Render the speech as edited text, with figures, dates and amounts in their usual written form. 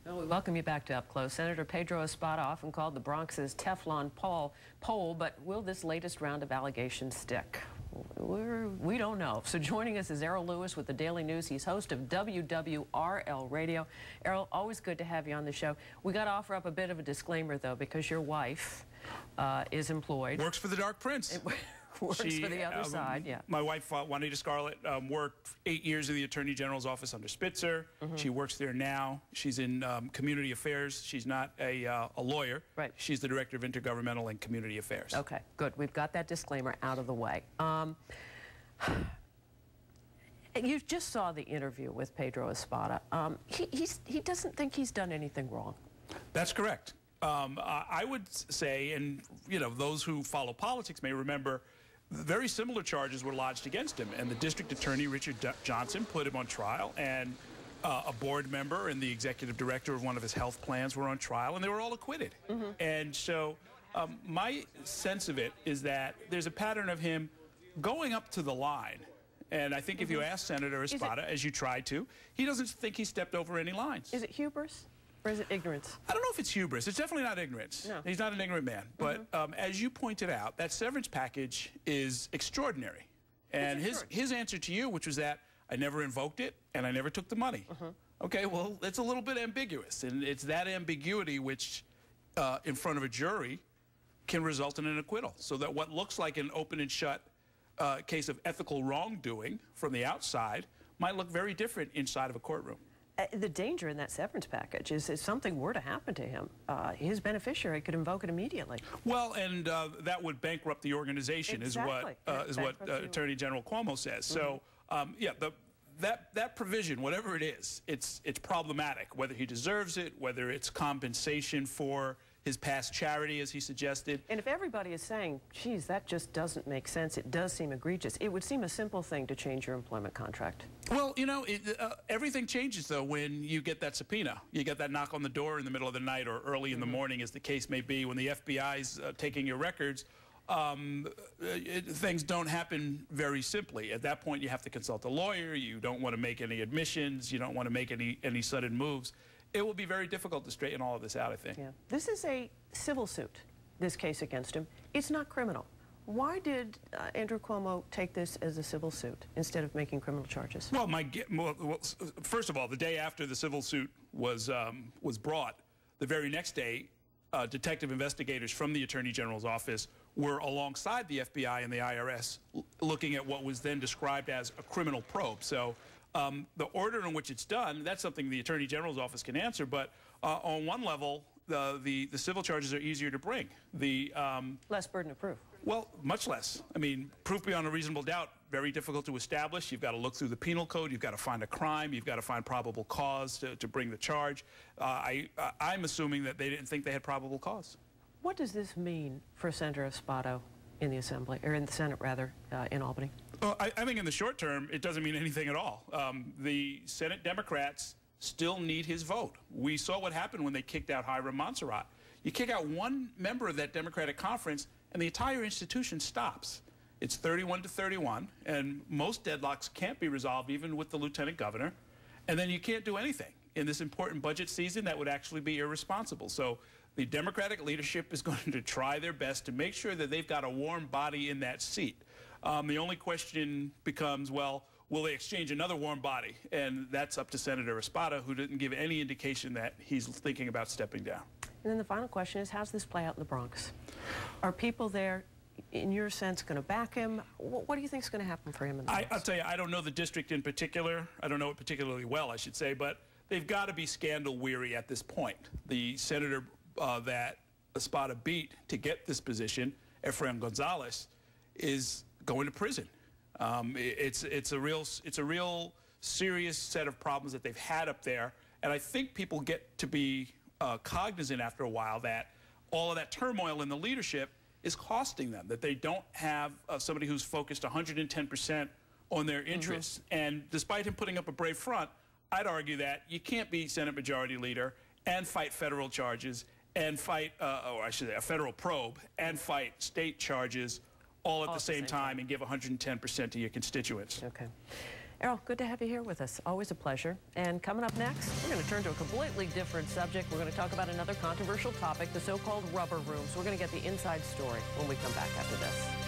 Well, we welcome you back to Up Close. Senator Pedro Espada, often called the Bronx's Teflon pole, but will this latest round of allegations stick? We don't know. So joining us is Errol with the Daily News. He's host of WWRL Radio. Errol, always good to have you on the show. We got to offer up a bit of a disclaimer, though, because your wife is employed. Works for the Dark Prince. Works for the other side, yeah. My wife, Juanita Scarlett, worked 8 years in the Attorney General's office under Spitzer. She works there now. She's in community affairs. She's not a lawyer. Right. She's the Director of Intergovernmental and Community Affairs. Okay, good. We've got that disclaimer out of the way. You just saw the interview with Pedro Espada. He doesn't think he's done anything wrong. That's correct. I would say, and those who follow politics may remember, very similar charges were lodged against him, and the district attorney, Richard Johnson, put him on trial, and a board member and the executive director of one of his health plans were on trial, and they were all acquitted. And so my sense of it is that there's a pattern of him going up to the line, and I think if you ask Senator Espada, as you tried to, he doesn't think he stepped over any lines. Is it hubris? Or is it ignorance? I don't know if it's hubris. It's definitely not ignorance. No. He's not an ignorant man. But as you pointed out, that severance package is extraordinary. And his answer to you, which was that I never invoked it and I never took the money. Okay, well, it's a little bit ambiguous. And it's that ambiguity which, in front of a jury, can result in an acquittal. So that what looks like an open and shut case of ethical wrongdoing from the outside might look very different inside of a courtroom. The danger in that severance package is if something were to happen to him, his beneficiary could invoke it immediately. Well, and that would bankrupt the organization, is what Attorney General Cuomo says. So, yeah, that provision, whatever it is, it's problematic. Whether he deserves it, whether it's compensation for his past charity, as he suggested. And if everybody is saying, geez, that just doesn't make sense, it does seem egregious, it would seem a simple thing to change your employment contract. Well, everything changes, though, when you get that subpoena. You get that knock on the door in the middle of the night or early in the morning, as the case may be, when the FBI's taking your records. Things don't happen very simply. At that point, you have to consult a lawyer. You don't want to make any admissions. You don't want to make any sudden moves. It will be very difficult to straighten all of this out, I think. Yeah. This is a civil suit, this case against him. It's not criminal. Why did Andrew Cuomo take this as a civil suit instead of making criminal charges? Well, first of all, the day after the civil suit was brought, the very next day, detective investigators from the Attorney General's office were alongside the FBI and the IRS looking at what was then described as a criminal probe. So the order in which it's done, that's something the Attorney General's office can answer, but on one level, the civil charges are easier to bring. Less burden of proof. Well, much less. I mean, proof beyond a reasonable doubt, very difficult to establish. You've got to look through the penal code. You've got to find a crime. You've got to find probable cause to bring the charge. I'm assuming that they didn't think they had probable cause. What does this mean for Senator Espada in the Assembly, or in the Senate, rather, in Albany? Well, I think in the short term, it doesn't mean anything at all. The Senate Democrats still need his vote. We saw what happened when they kicked out Hiram Montserrat. You kick out one member of that Democratic conference, and the entire institution stops. It's 31-31, and most deadlocks can't be resolved even with the lieutenant governor, and then you can't do anything. In this important budget season, that would actually be irresponsible. So the Democratic leadership is going to try their best to make sure that they've got a warm body in that seat. The only question becomes, well, will they exchange another warm body? And that's up to Senator Espada, who didn't give any indication that he's thinking about stepping down. And then the final question is, how's this play out in the Bronx? Are people there, in your sense, going to back him? What do you think is going to happen for him in the Bronx? I'll tell you, I don't know the district in particular. I don't know it particularly well, I should say, but they've got to be scandal weary at this point. The senator that Espada beat to get this position, Efrain Gonzalez, is going to prison. It's a real serious set of problems that they've had up there, and I think people get to be cognizant after a while that all of that turmoil in the leadership is costing them, that they don't have somebody who's focused 110% on their interests. And despite him putting up a brave front, I'd argue that you can't be Senate Majority Leader and fight federal charges and fight, or I should say, a federal probe and fight state charges all at the same time and give 110% to your constituents. Okay. Errol, good to have you here with us. Always a pleasure. And coming up next, we're going to turn to a completely different subject. We're going to talk about another controversial topic, the so-called rubber rooms. We're going to get the inside story when we come back after this.